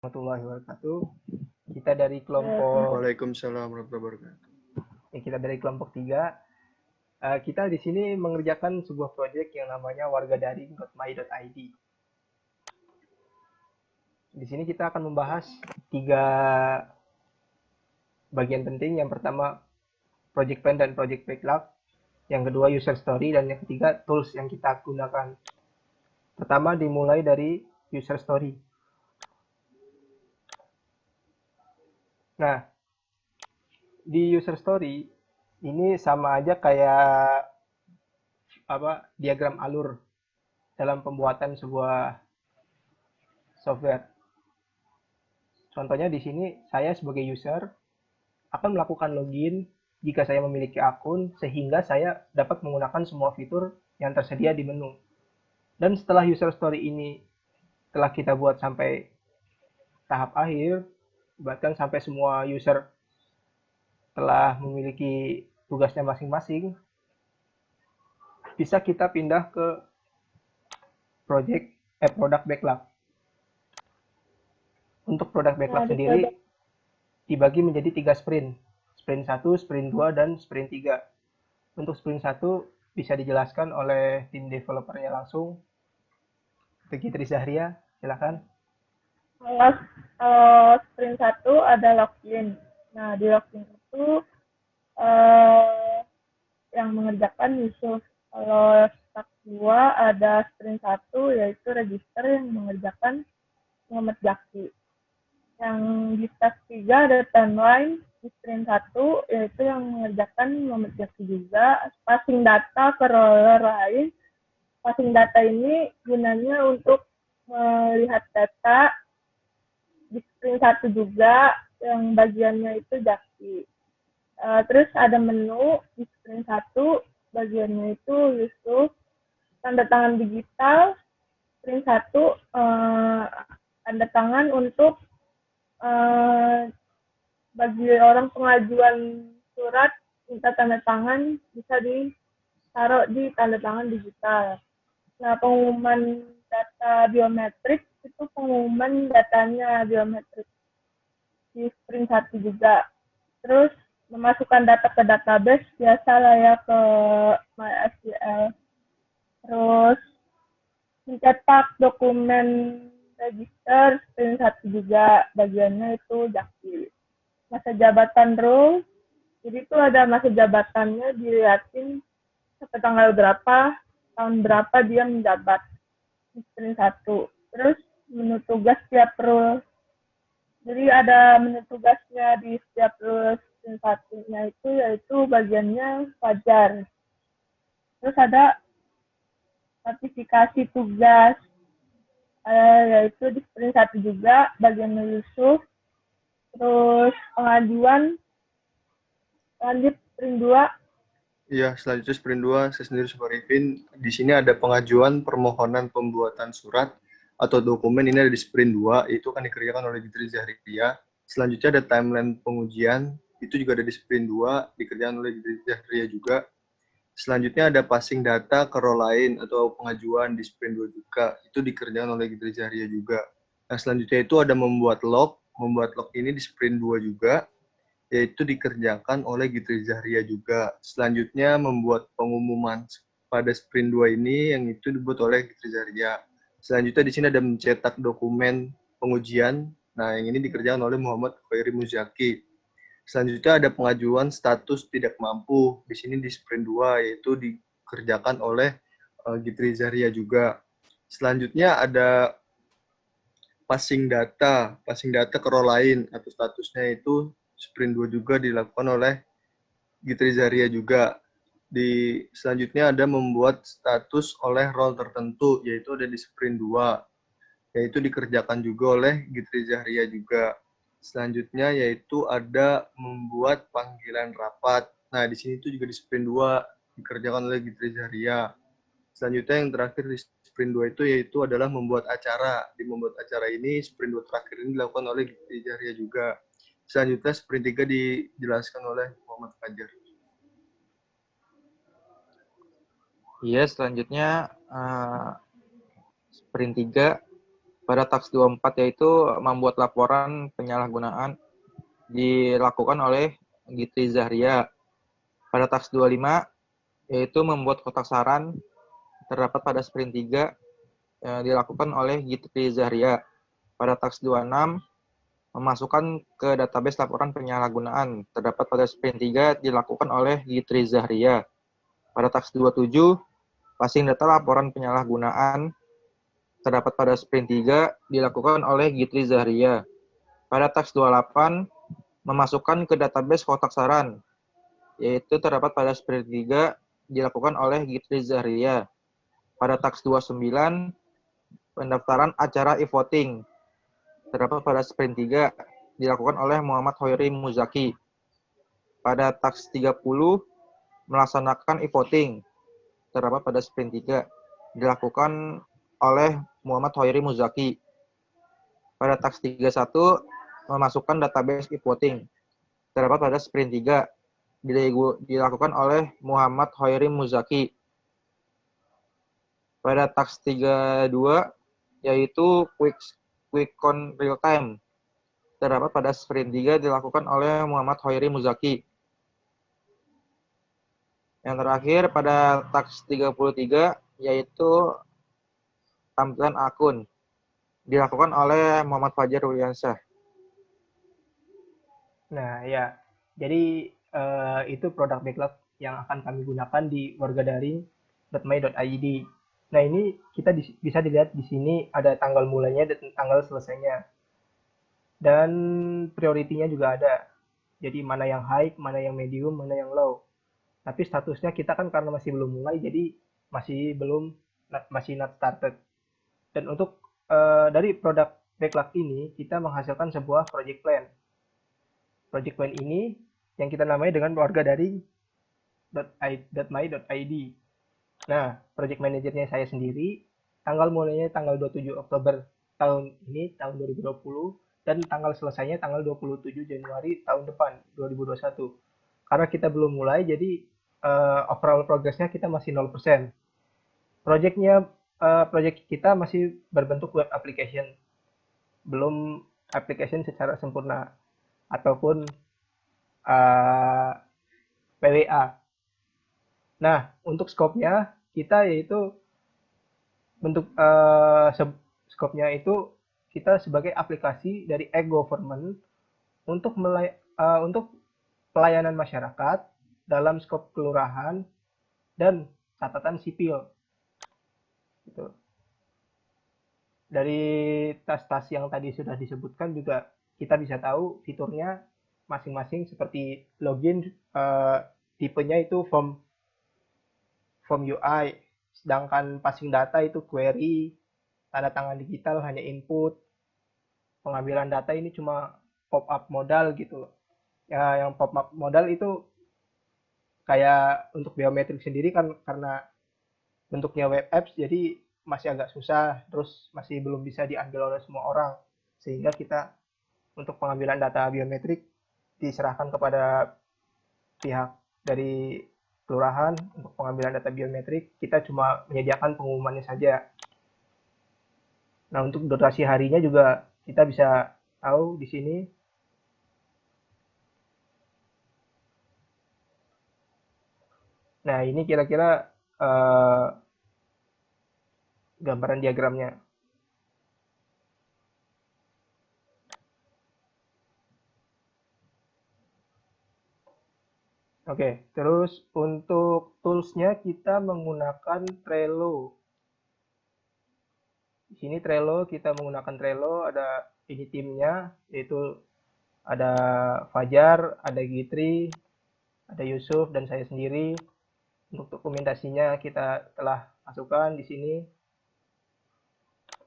Warahmatullahi wabarakatuh. Kita dari kelompok Waalaikumsalam warahmatullahi wabarakatuh. kita dari kelompok 3. Kita di sini mengerjakan sebuah proyek yang namanya wargadaring.my.id. Di sini kita akan membahas 3 bagian penting. Yang pertama project plan dan project backlog, yang kedua user story, dan yang ketiga tools yang kita gunakan. Pertama dimulai dari user story. Nah, di user story ini sama aja kayak diagram alur dalam pembuatan sebuah software. Contohnya di sini saya sebagai user akan melakukan login jika saya memiliki akun sehingga saya dapat menggunakan semua fitur yang tersedia di menu. Dan setelah user story ini telah kita buat sampai tahap akhir, bahkan sampai semua user telah memiliki tugasnya masing-masing, bisa kita pindah ke product backlog. Untuk product backlog sendiri dibagi menjadi 3 sprint. Sprint 1, sprint 2, dan sprint 3. Untuk sprint 1 bisa dijelaskan oleh tim developernya langsung. Peggy Trizahria, silakan. Kalau sprint 1 ada login. Nah, di login itu yang mengerjakan Yusuf. Kalau step 2 ada sprint 1 yaitu register yang mengerjakan Muhammad Jaki. Yang di step 3 ada timeline di sprint 1 yaitu yang mengerjakan Muhammad Jaki juga. Passing data ke roller lain. Passing data ini gunanya untuk melihat data di sprint 1 juga yang bagiannya itu Jaki. Terus ada menu di sprint 1 bagiannya itu Yusuf. Tanda tangan digital sprint 1 tanda tangan untuk bagi orang pengajuan surat minta tanda tangan bisa ditaruh di tanda tangan digital. Nah, pengumuman data biometrik itu pengumuman datanya biometrik di sprint 1 juga. Terus memasukkan data ke database biasa lah ya ke MySQL. Terus mencetak dokumen register sprint 1 juga bagiannya itu Jaki. Masa jabatan role, jadi itu ada masa jabatannya dilihatin sampai tanggal berapa, tahun berapa dia menjabat di sprint 1. Terus menu tugas setiap role. Jadi ada menu tugasnya di setiap role sprint 1-nya itu yaitu bagiannya Fajar. Terus ada notifikasi tugas yaitu di sprint 1 juga bagian Yusuf. Terus pengajuan lanjut sprint 2. Iya, selanjutnya sprint 2 saya sendiri sebagai Arifin. Di sini ada pengajuan permohonan pembuatan surat atau dokumen, ini ada di sprint 2, itu akan dikerjakan oleh Gitri Zahria. Selanjutnya ada timeline pengujian, itu juga ada di sprint 2, dikerjakan oleh Gitri Zahria juga. Selanjutnya ada passing data ke role lain atau pengajuan di sprint 2 juga, itu dikerjakan oleh Gitri Zahria juga. Nah, selanjutnya itu ada membuat log ini di sprint 2 juga, yaitu dikerjakan oleh Gitri Zahria juga. Selanjutnya membuat pengumuman pada sprint 2 ini yang itu dibuat oleh Gitri Zahria. Selanjutnya di sini ada mencetak dokumen pengujian. Nah, yang ini dikerjakan oleh Muhammad Khairi Muzaki. Selanjutnya ada pengajuan status tidak mampu. Di sini di sprint 2 yaitu dikerjakan oleh Gitri Zahria juga. Selanjutnya ada passing data ke role lain atau statusnya itu sprint 2 juga dilakukan oleh Gitri Zahria juga. Selanjutnya ada membuat status oleh role tertentu, yaitu ada di sprint 2, yaitu dikerjakan juga oleh Gitri Zahria juga. Selanjutnya yaitu ada membuat panggilan rapat. Nah, di sini itu juga di sprint 2 dikerjakan oleh Gitri Zahria. Selanjutnya yang terakhir di sprint 2 itu yaitu adalah membuat acara. Di membuat acara ini, sprint 2 terakhir ini dilakukan oleh Gitri Zahria juga. Selanjutnya sprint 3 dijelaskan oleh Muhammad Fajar. Iya, selanjutnya sprint 3 Pada task 24 yaitu membuat laporan penyalahgunaan dilakukan oleh Gitri Zahria. Pada task 25 yaitu membuat kotak saran terdapat pada sprint 3 dilakukan oleh Gitri Zahria. Pada task 26 memasukkan ke database laporan penyalahgunaan terdapat pada sprint 3 dilakukan oleh Gitri Zahria. Pada task 27 passing data laporan penyalahgunaan terdapat pada sprint 3 dilakukan oleh Gitri Zahria. Pada task 28 memasukkan ke database kotak saran yaitu terdapat pada sprint 3 dilakukan oleh Gitri Zahria. Pada task 29 pendaftaran acara e-voting terdapat pada sprint 3 dilakukan oleh Muhammad Hoiri Muzaki. Pada task 30 melaksanakan e-voting terdapat pada sprint 3 dilakukan oleh Muhammad Hoiri Muzaki. Pada task 31 memasukkan database e-voting terdapat pada sprint 3 dilakukan oleh Muhammad Hoiri Muzaki. Pada task 32 yaitu quick count real time terdapat pada sprint 3 dilakukan oleh Muhammad Hoiri Muzaki. Yang terakhir pada task 33 yaitu tampilan akun dilakukan oleh Muhammad Fajar Ruliansyah. Nah, ya. Jadi itu produk backlog yang akan kami gunakan di wargadaring.my.id. Nah, ini kita bisa dilihat di sini ada tanggal mulainya dan tanggal selesainya. Dan prioritinya juga ada. Jadi mana yang high, mana yang medium, mana yang low. Tapi statusnya kita kan karena masih belum mulai, jadi masih not started. Dan untuk dari produk backlog ini, kita menghasilkan sebuah project plan. Project plan ini yang kita namai dengan wargadaring.my.id. Nah, project manajernya saya sendiri, tanggal mulainya tanggal 27 Oktober tahun ini, tahun 2020, dan tanggal selesainya tanggal 27 Januari tahun depan, 2021. Karena kita belum mulai, jadi overall progress-nya kita masih 0%. Project kita masih berbentuk web application, belum application secara sempurna, ataupun PWA. Nah, untuk scope-nya kita yaitu bentuk scope-nya itu kita sebagai aplikasi dari e-government untuk pelayanan masyarakat dalam skop kelurahan dan catatan sipil. Gitu. Dari tas-tas yang tadi sudah disebutkan juga kita bisa tahu fiturnya masing-masing seperti login, tipenya itu form UI, sedangkan passing data itu query, tanda tangan digital hanya input, pengambilan data ini cuma pop-up modal gitu loh. Ya, yang pop-up modal itu kayak untuk biometrik sendiri kan karena bentuknya web apps jadi masih agak susah, terus masih belum bisa diambil oleh semua orang, sehingga kita untuk pengambilan data biometrik diserahkan kepada pihak dari kelurahan untuk pengambilan data biometrik, kita cuma menyediakan pengumumannya saja. Nah, untuk durasi harinya juga kita bisa tahu di sini. Nah, ini kira-kira gambaran diagramnya. Oke, terus untuk tools-nya kita menggunakan Trello. Di sini Trello, kita menggunakan Trello, ada ini timnya, yaitu ada Fajar, ada Gitri, ada Yusuf, dan saya sendiri. Untuk dokumentasinya kita telah masukkan di sini.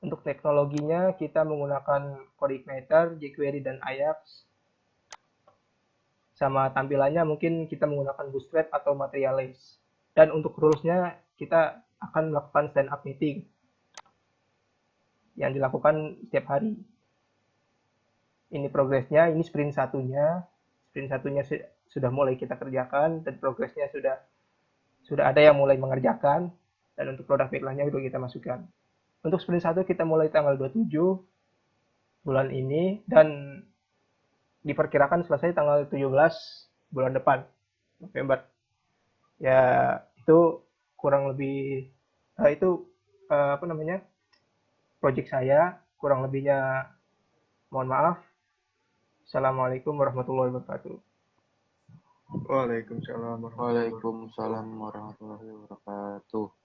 Untuk teknologinya kita menggunakan CodeIgniter, jQuery, dan Ajax. Sama tampilannya mungkin kita menggunakan Bootstrap atau Materialize. Dan untuk rules-nya kita akan melakukan stand-up meeting yang dilakukan setiap hari. Ini progresnya, ini sprint satunya. Sprint satunya sudah mulai kita kerjakan dan progresnya sudah ada yang mulai mengerjakan. Dan untuk produk backlog-nya sudah kita masukkan. Untuk sprint 1 kita mulai tanggal 27 bulan ini dan diperkirakan selesai tanggal 17 bulan depan, November. Ya, itu kurang lebih itu apa namanya? Project saya, kurang lebihnya mohon maaf. Assalamualaikum warahmatullahi wabarakatuh. Waalaikumsalam warahmatullahi wabarakatuh. Waalaikumsalam warahmatullahi wabarakatuh.